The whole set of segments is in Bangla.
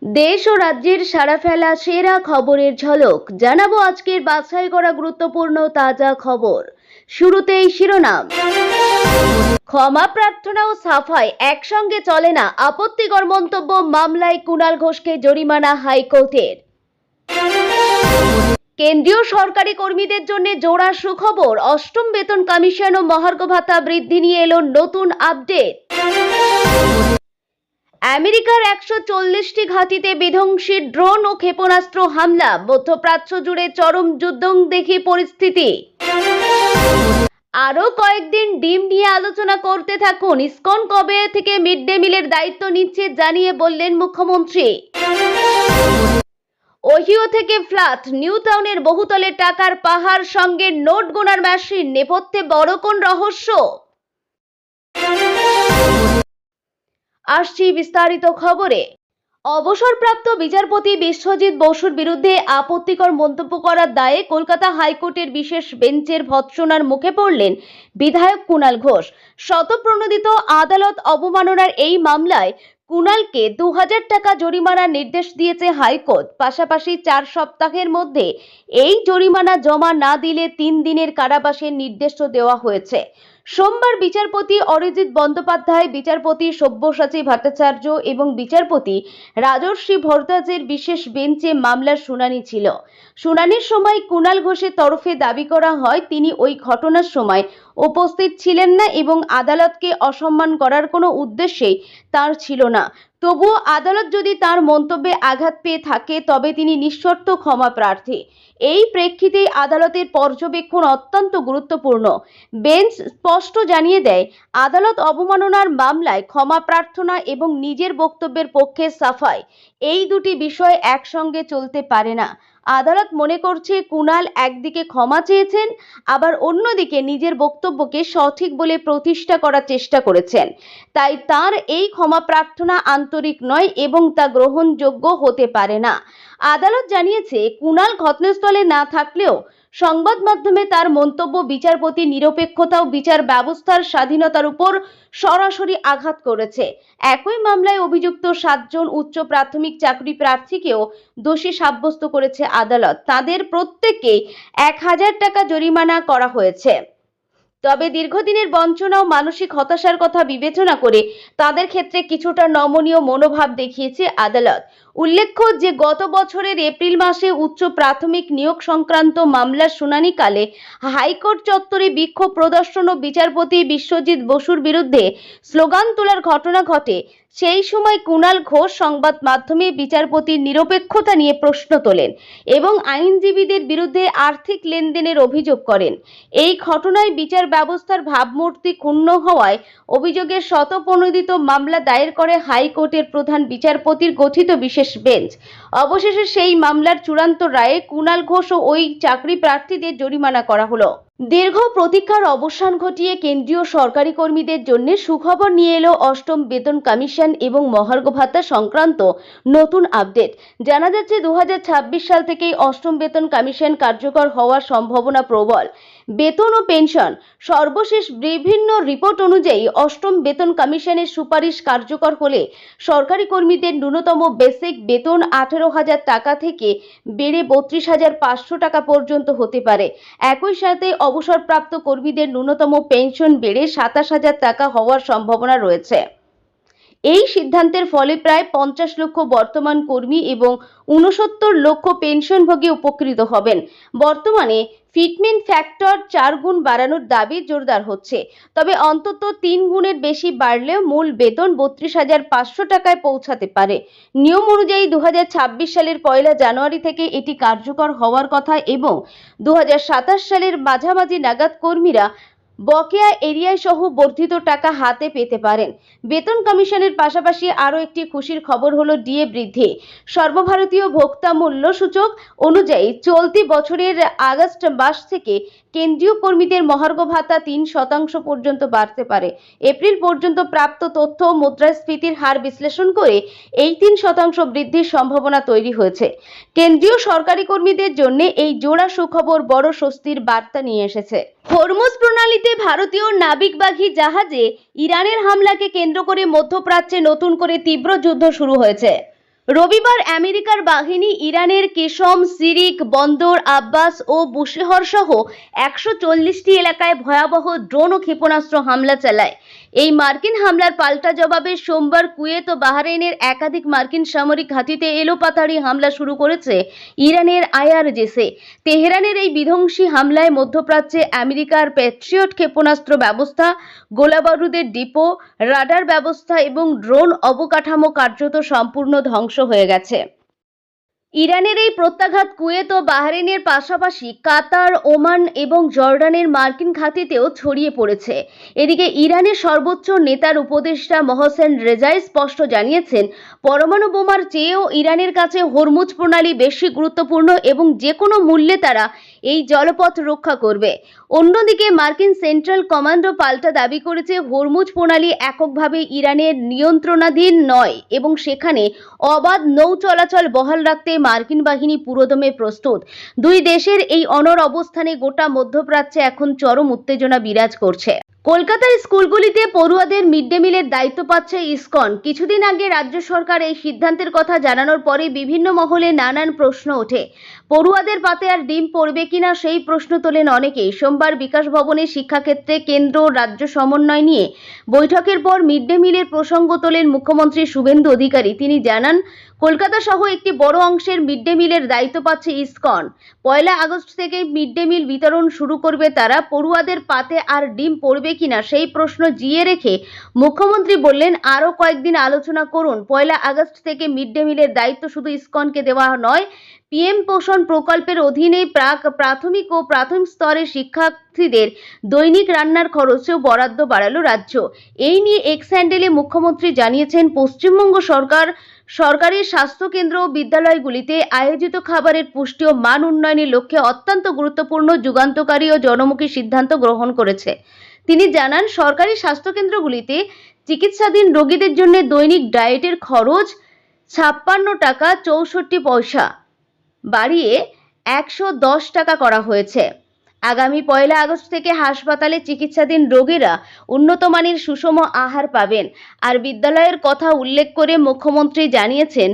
দেশ ও রাজ্যের সাড়া ফেলা সেরা খবরের ঝলক জানাবো আজকের বাছাই করা গুরুত্বপূর্ণ তাজা খবর। শুরুতেই শিরোনাম। ক্ষমা প্রার্থনা ও সাফাই একসঙ্গে চলে না, আপত্তিকর মন্তব্য মামলায় কুণাল ঘোষকে জরিমানা হাইকোর্টের। কেন্দ্রীয় সরকারি কর্মীদের জন্য জোড়া সুখবর, অষ্টম বেতন কমিশন ও মহার্ঘ ভাতা বৃদ্ধি নিয়ে এলো নতুন আপডেট। আমেরিকার 140টি ঘাঁটিতে বিধ্বংসী ড্রোন ও ক্ষেপণাস্ত্র হামলা, মধ্যপ্রাচ্য জুড়ে চরম যুদ্ধংদেহী পরিস্থিতি। আরো কয়েকদিন ডিম নিয়ে আলোচনা করতে থাকুন, ইসকন কবে থেকে মিড ডে মিলের দায়িত্ব নিচ্ছে জানিয়ে বললেন মুখ্যমন্ত্রী। ওহিও থেকে ফ্ল্যাট, নিউ টাউনের বহুতলে টাকার পাহাড়, সঙ্গে নোট গোনার মেশিন, নেপথ্যে বড় কোন রহস্য? আসছি বিস্তারিত খবরে। অবসরপ্রাপ্ত বিচারপতি বিশ্বজিৎ বসুর বিরুদ্ধে আপত্তিকর মন্তব্য করার দায়ে কলকাতা হাইকোর্টের বিশেষ বেঞ্চের ভৎসনার মুখে পড়লেন বিধায়ক কুণাল ঘোষ। শতপ্রণোদিত আদালত অবমাননার এই মামলায় কুণালকে 2000 টাকা জরিমানার নির্দেশ দিয়েছে হাইকোর্ট। পাশাপাশি 4 সপ্তাহের মধ্যে এই জরিমানা জমা না দিলে 3 দিনের কারাবাসের নির্দেশও দেওয়া হয়েছে। সোমবার বিচারপতি অরিজিৎ বন্দ্যোপাধ্যায়, বিচারপতি সব্যসাচী ভট্টাচার্য এবং বিচারপতি রাজর্ষি ভরদ্বাজের বিশেষ বেঞ্চে মামলার শুনানি ছিল। শুনানির সময় কুণাল ঘোষের তরফে দাবি করা হয় তিনি ওই ঘটনার সময় উপস্থিত ছিলেন না এবং আদালতকে অসম্মান করার কোনো উদ্দেশ্যেই তার ছিল না। তবুও আদালত যদি তার মন্তব্যে আঘাত পেয়ে থাকে তবে তিনি নিঃশর্ত ক্ষমা প্রার্থী। এই প্রেক্ষিতেই আদালতের পর্যবেক্ষণ অত্যন্ত গুরুত্বপূর্ণ। বেঞ্চ স্পষ্ট জানিয়ে দেয়, আদালত অবমাননার মামলায় ক্ষমা প্রার্থনা এবং নিজের বক্তব্যের পক্ষে সাফাই, এই দুটি বিষয় একসঙ্গে চলতে পারে না। আদালত মনে করছে কুণাল একদিকে ক্ষমা চেয়েছেন, আবার অন্যদিকে নিজের বক্তব্যকে সঠিক বলে প্রতিষ্ঠা করার চেষ্টা করেছেন। তাই তার এই ক্ষমা প্রার্থনা আন্তরিক নয় এবং তা গ্রহণযোগ্য হতে পারে না। আদালত জানিয়েছে, কুণাল ঘটনাস্থলে না থাকলেও সংবাদ মাধ্যমে তার মন্তব্য বিচারপতির নিরপেক্ষতা ও বিচার ব্যবস্থার স্বাধীনতার উপর সরাসরি আঘাত করেছে। একই মামলায় অভিযুক্ত 7 জন উচ্চ প্রাথমিক চাকরি প্রার্থীকেও দোষী সাব্যস্ত করেছে আদালত। তাদের প্রত্যেককে 1000 টাকা জরিমানা করা হয়েছে। তবে দীর্ঘদিনের বঞ্চনা ও মানসিক হতাশার কথা বিবেচনা করে তাদের ক্ষেত্রে কিছুটা নমনীয় মনোভাব দেখিয়েছে আদালত। উল্লেখ্য যে গত বছরের এপ্রিল মাসে উচ্চ প্রাথমিক নিয়োগ সংক্রান্ত মামলার শুনানিকালে হাইকোর্ট চত্বরে বিক্ষোভ প্রদর্শন ও বিচারপতি বিশ্বজিৎ বসুর বিরুদ্ধে স্লোগান তোলার ঘটনা ঘটে। সেই সময় কুণাল ঘোষ সংবাদ মাধ্যমে বিচারপতির নিরপেক্ষতা নিয়ে প্রশ্ন তোলেন এবং আইনজীবীদের বিরুদ্ধে আর্থিক লেনদেনের অভিযোগ করেন। এই ঘটনায় বিচার ব্যবস্থার ভাবমূর্তি ক্ষুণ্ণ হওয়ায় অভিযোগের শতপ্রণোদিত মামলা দায়ের করে হাইকোর্টের প্রধান বিচারপতির গঠিত বিশেষ বেঞ্চ। অবশেষে সেই মামলার চূড়ান্ত রায়ে কুণাল ঘোষ ও ওই চাকরি প্রার্থীদের জরিমানা করা হলো। দীর্ঘ প্রতীক্ষার অবসান ঘটিয়ে কেন্দ্রীয় সরকারি কর্মীদের জন্য সুখবর নিয়ে এলো অষ্টম বেতন কমিশন এবং মহার্ঘ ভাতা সংক্রান্ত নতুন আপডেট। জানা যাচ্ছে 2026 সাল থেকেই অষ্টম বেতন কমিশন কার্যকর হওয়ার সম্ভাবনা প্রবল। বেতন ও পেনশন সর্বশেষ বিভিন্ন রিপোর্ট অনুযায়ী অষ্টম বেতন কমিশনের সুপারিশ কার্যকর হলে সরকারি কর্মীদের ন্যূনতম বেসিক বেতন 18,000 টাকা থেকে বেড়ে 32,500 টাকা পর্যন্ত হতে পারে। একই সাথে অবসরপ্রাপ্ত কর্মীদের ন্যূনতম পেনশন বেড়ে 27,000 টাকা হওয়ার সম্ভাবনা রয়েছে। এই সিদ্ধান্তের ফলে প্রায় 50 লক্ষ বর্তমান কর্মী এবং 69 লক্ষ পেনশনভোগী উপকৃত হবেন। বর্তমানে ফিটমেন্ট ফ্যাক্টর 4 গুণ বাড়ানোর দাবি জোরদার হচ্ছে, তবে অন্তত 3 গুণের বেশি বাড়লেও মূল বেতন 32,500 টাকায় পৌঁছাতে পারে। নিয়ম অনুযায়ী 2026 সালের 1 জানুয়ারি থেকে এটি কার্যকর হওয়ার কথা এবং 2027 সালের মাঝামাঝি নাগাদ কর্মীরা বকেয়া এরিয়া সহ বর্ধিত টাকা হাতে পেতে পারেন। বেতন কমিশনের পাশাপাশি আরও একটি খুশির খবর হলো ডিএ বৃদ্ধি। সর্বভারতীয় ভোক্তা মূল্য সূচক অনুযায়ী চলতি বছরের আগস্ট মাস থেকে কেন্দ্রীয় কর্মীদের মহার্ঘ ভাতা 3% পর্যন্ত বাড়তে পারে। এপ্রিল পর্যন্ত প্রাপ্ত তথ্য মুদ্রাস্ফীতির হার বিশ্লেষণ করে এই 3% বৃদ্ধির সম্ভাবনা তৈরি হয়েছে। কেন্দ্রীয় সরকারি কর্মীদের জন্য এই জোড়া সুখবর বড় স্বস্তির বার্তা নিয়ে এসেছে। হরমুজ প্রণালীতে ভারতীয় নাবিকবাহী জাহাজে ইরানের হামলাকে কেন্দ্র করে মধ্যপ্রাচ্যে নতুন করে তীব্র যুদ্ধ শুরু হয়েছে। রবিবার আমেরিকার বাহিনী ইরানের কেশম, সিরিক, বন্দর আব্বাস ও বুশেহর সহ 140টি এলাকায় ভয়াবহ ড্রোন ও ক্ষেপণাস্ত্র হামলা চালায়। এই মার্কিন হামলার পাল্টা জবাবে সোমবার কুয়েত ও বাহরাইনের একাধিক মার্কিন সামরিক ঘাঁটিতে এলোপাতাড়ি হামলা শুরু করেছে ইরানের আইআরজিসি। তেহরানের এই বিধ্বংসী হামলায় মধ্যপ্রাচ্যে আমেরিকার প্যাট্রিয়ট ক্ষেপণাস্ত্র ব্যবস্থা, গোলাবারুদের ডিপো, রাডার ব্যবস্থা এবং ড্রোন অবকাঠামো কার্যত সম্পূর্ণ ধ্বংস হয়ে গেছে। ইরানের এই প্রত্যাঘাত কুয়েত ও বাহরাইনের পাশাপাশি কাতার, ওমান এবং জর্ডানের মার্কিন ঘাঁটিতেও ছড়িয়ে পড়েছে। এদিকে ইরানের সর্বোচ্চ নেতার উপদেষ্টা মোহসেন রেজাই স্পষ্ট জানিয়েছেন, পরমাণু বোমার চেয়েও ইরানের কাছে হরমুজ প্রণালী বেশি গুরুত্বপূর্ণ এবং যে কোনো মূল্যে তারা এই জলপথ রক্ষা করবে। অন্যদিকে মার্কিন সেন্ট্রাল কমান্ডও পাল্টা দাবি করেছে, হরমুজ প্রণালী এককভাবে ইরানের নিয়ন্ত্রণাধীন নয় এবং সেখানে অবাধ নৌ চলাচল বহাল রাখতে মার্কিন বাহিনী পুরোদমে প্রস্তুত। দুই দেশের এই অনড় অবস্থানে গোটা মধ্যপ্রাচ্যে এখন চরম উত্তেজনা বিরাজ করছে। কলকাতার স্কুলগুলিতে পড়ুয়াদের মিড ডে মিলের দায়িত্ব পাচ্ছে ইসকন। কিছুদিন আগে রাজ্য সরকার এই সিদ্ধান্তের কথা জানানোর পরে বিভিন্ন মহলে নানান প্রশ্ন ওঠে। পড়ুয়াদের পাতে আর ডিম পড়বে কিনা সেই প্রশ্ন তোলেন অনেকেই। সোমবার বিকাশ ভবনে শিক্ষাক্ষেত্রে কেন্দ্র ও রাজ্য সমন্বয় নিয়ে বৈঠকের পর মিড ডে মিলের প্রসঙ্গ তোলেন মুখ্যমন্ত্রী শুভেন্দু অধিকারী। তিনি জানান, কলকাতা সহ একটি বড় অংশের মিড ডে মিলের দায়িত্ব পাচ্ছে ইসকন। 1 আগস্ট থেকে মিড ডে মিল বিতরণ শুরু করবে তারা। পড়ুয়াদের পাতে আর ডিম পড়বে কিনা সেই প্রশ্ন জিইয়ে রেখে মুখ্যমন্ত্রী বললেন, আরও কয়েকদিন আলোচনা করুন। 1 আগস্ট থেকে মিড ডে মিলের দায়িত্ব শুধু ইসকনকে দেওয়া নয়, পিএম পোষণ প্রকল্পের অধীনে প্রাথমিক ও প্রাথমিক স্তরের শিক্ষার্থীদের দৈনিক রান্নার খরচেও বরাদ্দ বাড়ালো রাজ্য। এই নিয়ে এক্স হ্যান্ডেলে মুখ্যমন্ত্রী জানিয়েছেন, পশ্চিমবঙ্গ সরকার সরকারি স্বাস্থ্যকেন্দ্র ও বিদ্যালয়গুলিতে আয়োজিত খাবারের পুষ্টি ও মান উন্নয়নের লক্ষ্যে অত্যন্ত গুরুত্বপূর্ণ, যুগান্তকারী ও জনমুখী সিদ্ধান্ত গ্রহণ করেছে। তিনি জানান, সরকারি স্বাস্থ্যকেন্দ্রগুলিতে চিকিৎসাধীন রোগীদের জন্য দৈনিক ডায়েটের খরচ 56 টাকা 64 পয়সা বাড়িয়ে 110 টাকা করা হয়েছে। আগামী 1 আগস্ট থেকে হাসপাতালে চিকিৎসাধীন রোগীরা উন্নতমানের সুষম আহার পাবেন। আর বিদ্যালয়ের কথা উল্লেখ করে মুখ্যমন্ত্রী জানিয়েছেন,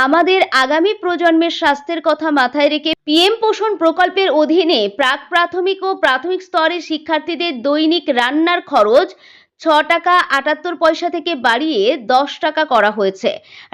আমাদের আগামী প্রজন্মের স্বাস্থ্যের কথা মাথায় রেখে পিএম পোষণ প্রকল্পের অধীনে প্রাথমিক ও প্রাথমিক স্তরের শিক্ষার্থীদের দৈনিক রান্নার খরচ 6 টাকা 78 পয়সা থেকে বাড়িয়ে 10 টাকা করা হয়েছে।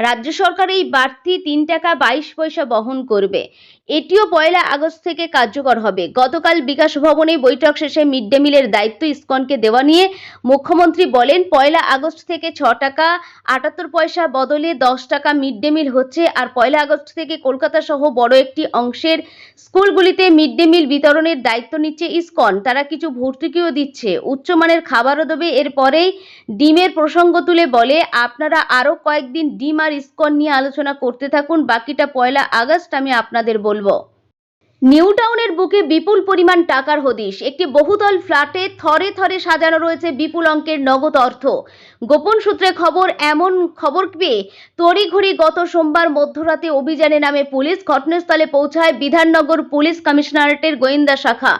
রাজ্য সরকার এই বাড়তি 3 টাকা 22 পয়সা বহন করবে। এটিও 1 আগস্ট থেকে কার্যকর হবে। গতকাল বিকাশ ভবনে বৈঠক শেষে মিড ডে মিলের দায়িত্ব ইসকনকে দেওয়া নিয়ে মুখ্যমন্ত্রী বলেন, 1 আগস্ট থেকে 6 টাকা 78 পয়সা বদলে 10 টাকা মিড ডে মিল হচ্ছে। আর 1 আগস্ট থেকে কলকাতা সহ বড় একটি অংশের স্কুলগুলিতে মিড ডে মিল বিতরণের দায়িত্ব নিচ্ছে ইসকন। তারা কিছু ভর্তুকিও দিচ্ছে, উচ্চমানের খাবারও দেবে। এরপরেই ডিমের প্রসঙ্গ তুলে বলে, আপনারা আরও কয়েকদিন ডিম আর ইসকন নিয়ে আলোচনা করতে থাকুন, বাকিটা 1 আগস্ট আমি আপনাদের বলবো। নিউ টাউনের বুকে বিপুল পরিমাণ টাকার হদিশ। একটি বহুতল ফ্ল্যাটে থরে থরে সাজানো রয়েছে বিপুল অঙ্কের নগদ অর্থ। গোপন সূত্রে এমন খবর পেয়ে তড়িঘড়ি গত সোমবার মধ্যরাতে অভিযানে নামে পুলিশ। ঘটনাস্থলে পৌঁছায় বিধাননগর পুলিশ কমিশনারেটের গোয়েন্দা শাখা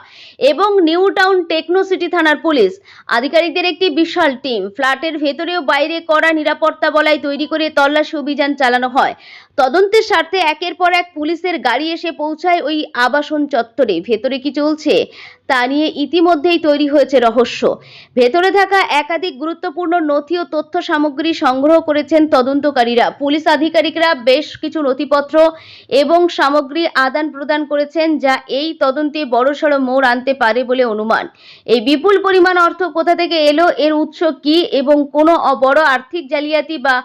এবং নিউ টাউন টেকনো সিটি থানার পুলিশ আধিকারিকদের একটি বিশাল টিম। ফ্ল্যাটের ভেতরে ও বাইরে কড়া নিরাপত্তা বলয় তৈরি করে তল্লাশি অভিযান চালানো হয়। তদন্তের স্বার্থে একের পর এক পুলিশের গাড়ি এসে পৌঁছায় ওই আবাসন চত্বরে। ভেতরে কি চলছে তা নিয়ে ইতিমধ্যেই তৈরি হয়েছে রহস্য। ভেতরে থাকা একাধিক গুরুত্বপূর্ণ নথি ও তথ্য সামগ্রী সংগ্রহ করেছেন তদন্তকারীরা। পুলিশ আধিকারিকরা বেশ কিছু নথিপত্র এবং সামগ্রী আদান প্রদান করেছেন, যা এই তদন্তে বড়সড় মোড় আনতে পারে বলে অনুমান। এই বিপুল পরিমাণ অর্থ কোথা থেকে এলো, এর উৎস কি এবং কোনো বড় আর্থিক জালিয়াতি বা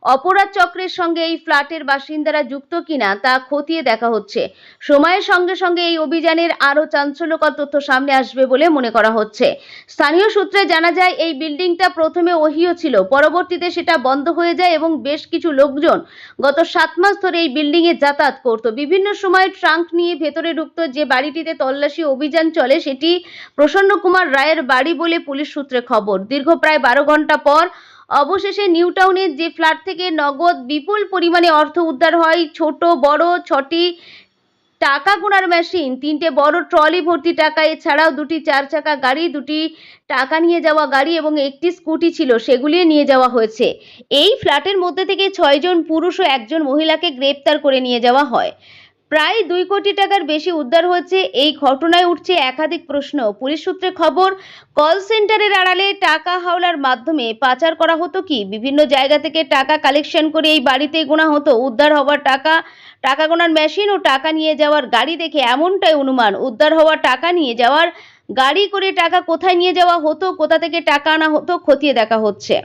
অপরাধ চক্রের সঙ্গে এই ফ্ল্যাটের বাসিন্দারা যুক্ত কিনা তা খতিয়ে দেখা হচ্ছে। সময়ের সঙ্গে সঙ্গে এই অভিযানের আরও চাঞ্চল্যকর তথ্য সামনে আসবে বলে মনে করা হচ্ছে। স্থানীয় সূত্রে জানা যায়, এই বিল্ডিংটা প্রথমে ওহিও ছিল, পরবর্তীতে সেটা বন্ধ হয়ে যায় এবং বেশ কিছু লোকজন গত 7 মাস ধরে এই বিল্ডিংয়ে যাতায়াত করত। বিভিন্ন সময় ট্রাঙ্ক নিয়ে ভেতরে ঢুকত। যে বাড়িটিতে তল্লাশি অভিযান চলে সেটি প্রসন্ন কুমার রায়ের বাড়ি বলে পুলিশ সূত্রে খবর। দীর্ঘ প্রায় 12 ঘন্টা পর অবশেষে নিউ টাউনের যে ফ্ল্যাট থেকে নগদ বিপুল পরিমাণে অর্থ উদ্ধার হয়, ছোট বড় 6টি টাকা গোনার মেশিন, 3টে বড় ট্রলি ভর্তি টাকা, এছাড়াও 2টি 4 চাকা গাড়ি, 2টি টাকা নিয়ে যাওয়া গাড়ি এবং একটি স্কুটি ছিল, সেগুলিও নিয়ে যাওয়া হয়েছে। এই ফ্ল্যাটের মধ্যে থেকে 6 জন পুরুষ ও 1 জন মহিলাকে গ্রেপ্তার করে নিয়ে যাওয়া হয়। প্রায় 2 কোটি টাকার বেশি উদ্ধার হয়েছে। এই ঘটনায় উঠছে একাধিক প্রশ্ন। পুলিশ সূত্রে খবর, কল সেন্টারের আড়ালে টাকা হাওলার মাধ্যমে পাচার করা হতো কি? বিভিন্ন জায়গা থেকে টাকা কালেকশন করে এই বাড়িতেই গোনা হতো। উদ্ধার হওয়ার টাকা, টাকা গোনার মেশিন ও টাকা নিয়ে যাওয়ার গাড়ি দেখে এমনটাই অনুমান। উদ্ধার হওয়া টাকা নিয়ে যাওয়ার গাড়ি করে টাকা কোথায় নিয়ে যাওয়া হতো, কোথা থেকে টাকা আনা হতো, খতিয়ে দেখা হচ্ছে।